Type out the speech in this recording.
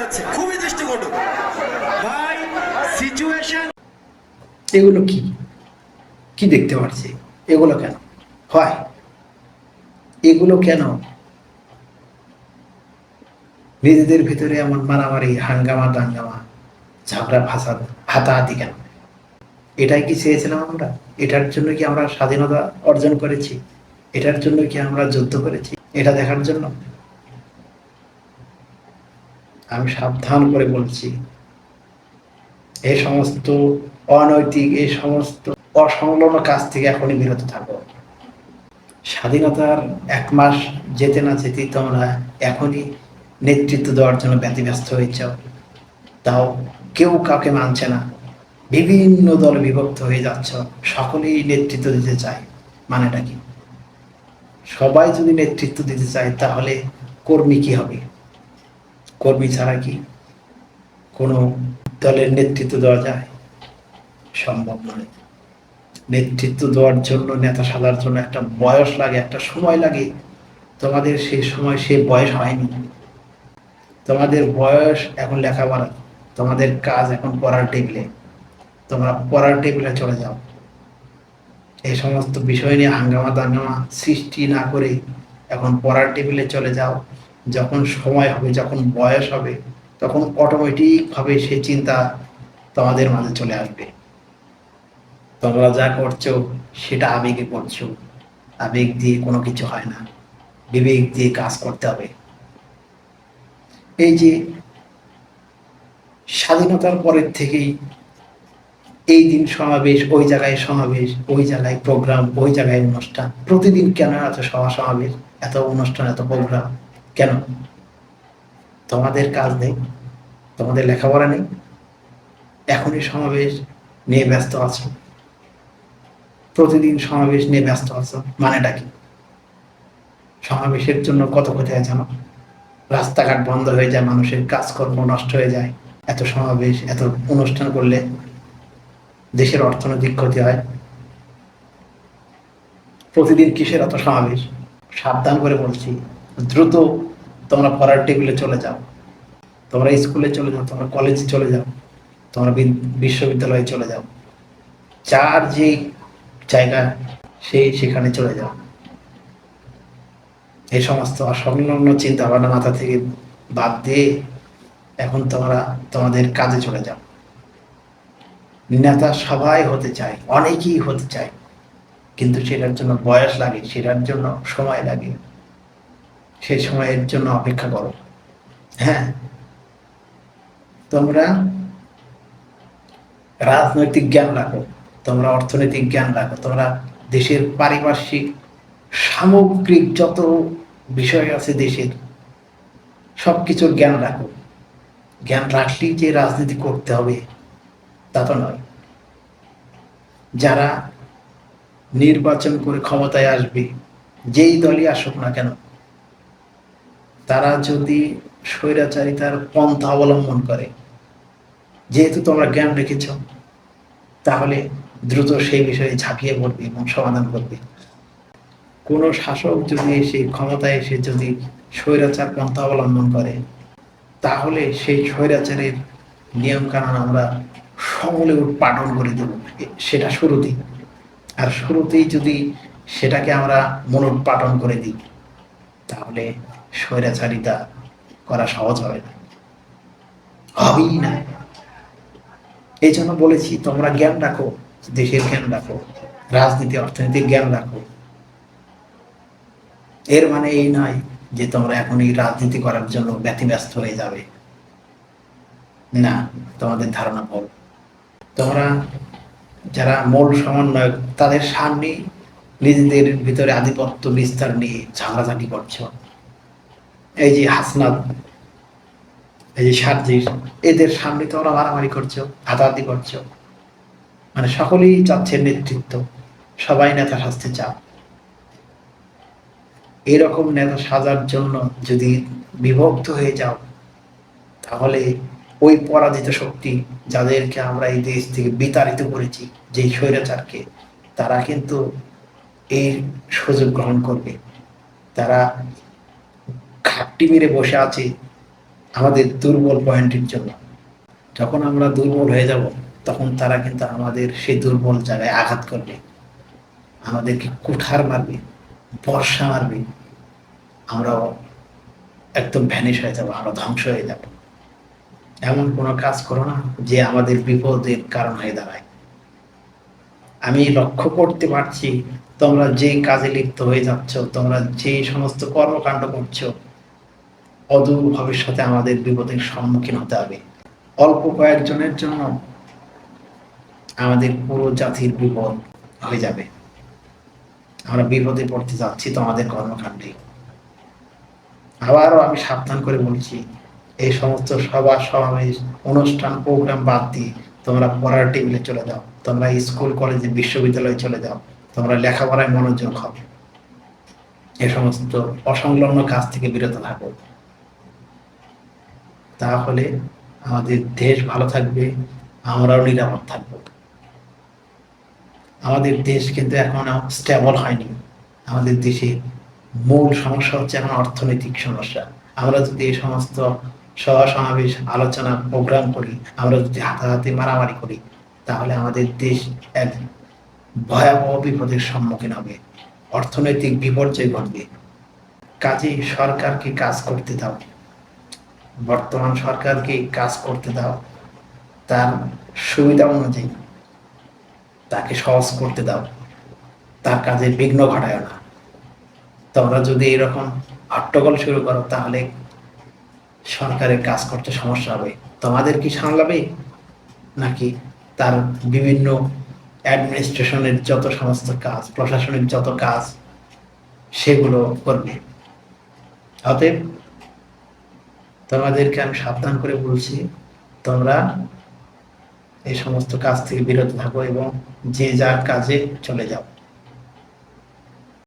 যাচ্ছে, খুবই দৃষ্টিকটু ভাই সিচুয়েশন। এগুলো কি কি দেখতে পাচ্ছি? এগুলো কেন হয়? এগুলো কেন নিজেদের ভিতরে এমন মারামারি, হাঙ্গামা দাঙ্গামা, ঝগড়া ফাসাদ, হাতাহাতি কেন? এটাই কি চেয়েছিলাম আমরা? এটার জন্য কি আমরা স্বাধীনতা অর্জন করেছি? এটার জন্য কি আমরা যুদ্ধ করেছি? এটা দেখার জন্য? আমি সাবধান করে বলছি, এই সমস্ত অনৈতিক, এই সমস্ত অসংলগ্ন কাজ থেকে এখনই বিরত থাকো। স্বাধীনতার 1 মাস যেতে না যেতেই তোমরা এখনই নেতৃত্ব দেওয়ার জন্য ব্যতিব্যস্ত হয়েছ। তাও কেউ কাউকে মানছে না, বিভিন্ন দলে বিভক্ত হয়ে যাচ্ছ, সকলেই নেতৃত্ব দিতে চায়। মানেটা কি? সবাই যদি নেতৃত্ব দিতে চায় তাহলে কর্মী কি হবে? কর্মী ছাড়া কি কোনো দলের নেতৃত্ব দেওয়া যায়? সম্ভব নয়। নেতৃত্ব দেওয়ার জন্য, নেতা সাজার জন্য একটা বয়স লাগে, একটা সময় লাগে। তোমাদের সেই সময়, সেই বয়স হয়নি। তোমাদের বয়স এখন লেখাপড়া, তোমাদের কাজ এখন পড়ার টেবিলে। তোমরা পড়ার টেবিলে চলে যাও। এই সমস্ত বিষয় নিয়ে হাঙ্গামা দাঙ্গামা সৃষ্টি না করে এখন পড়ার টেবিলে চলে যাও। যখন সময় হবে, যখন বয়স হবে, তখন অটোমেটিকভাবে সেই চিন্তা তোমাদের মাঝে চলে আসবে। তোমরা যা করছো সেটা আবেগে করছো। আবেগ দিয়ে কোনো কিছু হয় না, বিবেক দিয়ে কাজ করতে হবে। এই যে স্বাধীনতার পরের থেকেই এই দিন সমাবেশ, ওই জায়গায় সমাবেশ, ওই জায়গায় প্রোগ্রাম, ওই জায়গায় অনুষ্ঠান, প্রতিদিন কেন এত সভা সমাবেশ, এত অনুষ্ঠান, এত প্রোগ্রাম কেন? তোমাদের কাজ নেই? তোমাদের লেখাপড়া নেই? এখনই সমাবেশ নিয়ে ব্যস্ত আছো, প্রতিদিন সমাবেশ নিয়ে ব্যস্ত আছো, মানেটা কি? সমাবেশের জন্য কত কোথায় জানো? রাস্তাঘাট বন্ধ হয়ে যায়, মানুষের কাজকর্ম নষ্ট হয়ে যায়। এত সমাবেশ, এত অনুষ্ঠান করলে দেশের অর্থনৈতিক ক্ষতি হয়। প্রতিদিন কিসের এত সমাবেশ? সাবধান করে বলছি, দ্রুত তোমরা পড়ার টেবিলে চলে যাও, তোমরা স্কুলে চলে যাও, তোমরা কলেজে চলে যাও, তোমরা বিশ্ববিদ্যালয়ে চলে যাও। যার যে জায়গা সেই সেখানে চলে যাও। এই সমস্ত অসংলগ্ন চিন্তা ভাবনা মাথা থেকে বাদ দিয়ে এখন তোমরা তোমাদের কাজে চলে যাও। নেতা সবাই হতে চায়, অনেকেই হতে চায়, কিন্তু সেটার জন্য বয়স লাগে, সেটার জন্য সময় লাগে। সেই সময়ের জন্য অপেক্ষা করো। হ্যাঁ, তোমরা রাজনৈতিক জ্ঞান রাখো, তোমরা অর্থনৈতিক জ্ঞান রাখো, তোমরা দেশের পারিপার্শ্বিক সামগ্রিক যত বিষয় আছে দেশের, সবকিছুর জ্ঞান রাখো। জ্ঞান রাখলেই যে রাজনীতি করতে হবে তা তো নয়। যারা নির্বাচন করে ক্ষমতায় আসবে, যেই দলই আসুক না কেন, তারা যদি স্বৈরাচারিতার পন্থা অবলম্বন করে, যেহেতু তোমরা জ্ঞান রেখেছ, তাহলে দ্রুত সেই বিষয়ে ঝাঁপিয়ে পড়বে এবং সমাধান করবে। কোনো শাসক যদি এসে ক্ষমতায় এসে যদি স্বৈরাচার পন্থা অবলম্বন করে, তাহলে সেই স্বৈরাচারের নিয়ম কানুন আমরা সমূলে উৎপাদন করে দেব, সেটা শুরুতেই। আর শুরুতেই যদি সেটাকে আমরা মনোৎপাটন করে দিই, তাহলে স্বৈরাচারিতা করা সহজ হবে না, হবেই না। এই জন্য বলেছি তোমরা জ্ঞান রাখো, দেশের জ্ঞান রাখো, রাজনীতি অর্থনীতির জ্ঞান রাখো। এর মানে এই নয় যে তোমরা এখন এই রাজনীতি করার জন্য ব্যতিব্যস্ত হয়ে যাবে, না, তোমাদের ধারণা ভুল। তোমরা যারা মূল সমন্বয়ক, তাদের সামনে নিজেদের ভিতরে আধিপত্য বিস্তার নিয়ে ঝগড়াঝাটি করছো। এই যে হাসনাত, এই যে সার্জিস, এদের সামনে তোমরা মারামারি করছো, হাতাহাতি করছো। মানে সকলেই চাচ্ছে নেতৃত্ব, সবাই নেতা সাজতে চাও। এরকম নেতা সাজার জন্য যদি বিভক্ত হয়ে যাও, তাহলে ওই পরাজিত শক্তি, যাদেরকে আমরা এই দেশ থেকে বিতাড়িত করেছি, যে স্বৈরাচারকে, তারা কিন্তু এই সুযোগ গ্রহণ করবে। তারা ঘাপটি মেরে বসে আছে আমাদের দুর্বল পয়েন্টের জন্য। যখন আমরা দুর্বল হয়ে যাব, তখন তারা কিন্তু আমাদের সেই দুর্বল জায়গায় আঘাত করবে, আমাদেরকে কুঠার মারবে, বর্ষা মারবে, আমরাও একদম ভ্যানিশ হয়ে যাব, আমরা ধ্বংস হয়ে যাব। এমন কোনো কাজ করো না যে আমাদের বিপদের কারণ হয়ে দাঁড়ায়। আমি লক্ষ্য করতে পারছি তোমরা যে কাজে লিপ্ত হয়ে যাচ্ছ, তোমরা যে সমস্ত কর্মকাণ্ড করছো, অদূর ভবিষ্যতে আমাদের বিপদের সম্মুখীন হতে হবে। অল্প কয়েকজনের জন্য আমাদের পুরো জাতির বিপদ হয়ে যাবে। আমরা বিপদে পড়তে যাচ্ছি তোমাদের কর্মকাণ্ডে। আবারও আমি সাবধান করে বলছি, এই সমস্ত সভা সমাবেশ অনুষ্ঠান প্রোগ্রাম বাদ দিয়ে তোমরা পড়ার টেবিলে চলে যাও, তোমরা স্কুল কলেজে বিশ্ববিদ্যালয়ে চলে যাও, তোমরা লেখাপড়ায় মনোযোগ হবে, এ সমস্ত অসংলগ্ন কাজ থেকে বিরত থাকো। তাহলে আমাদের দেশ ভালো থাকবে, আমরাও নিরাপদ থাকবো। আমাদের দেশ কিন্তু এখনো স্টেবল হয়নি। আমাদের দেশে মূল সমস্যা হচ্ছে এখন অর্থনৈতিক সমস্যা। আমরা যদি এই সমস্ত সভা সমাবেশ আলোচনা প্রোগ্রাম করি, আমরা যদি হাতাহাতি মারামারি করি, তাহলে আমাদের দেশ এক ভয়াবহ বিপদের সম্মুখীন হবে, অর্থনৈতিক বিপর্যয় ঘটবে। কাজেই সরকারকে কাজ করতে দাও, বর্তমান সরকারকে কাজ করতে দাও, তার সুবিধা অনুযায়ী তাকে সহজ করতে দাও, তার কাজে বিঘ্ন ঘটায় না। তোমরা যদি এরকম হট্টগোল শুরু করো, তাহলে সরকারের কাজ করতে সমস্যা হবে। তোমাদের কি সামলাবে, নাকি তার বিভিন্ন অ্যাডমিনিস্ট্রেশনের যত সমস্ত কাজ, প্রশাসনিক যত কাজ, সেগুলো করবে? অতএব তোমাদেরকে আমি সাবধান করে বলছি, তোমরা এই সমস্ত কাজ থেকে বিরত থাকো এবং যে যার কাজে চলে যাও।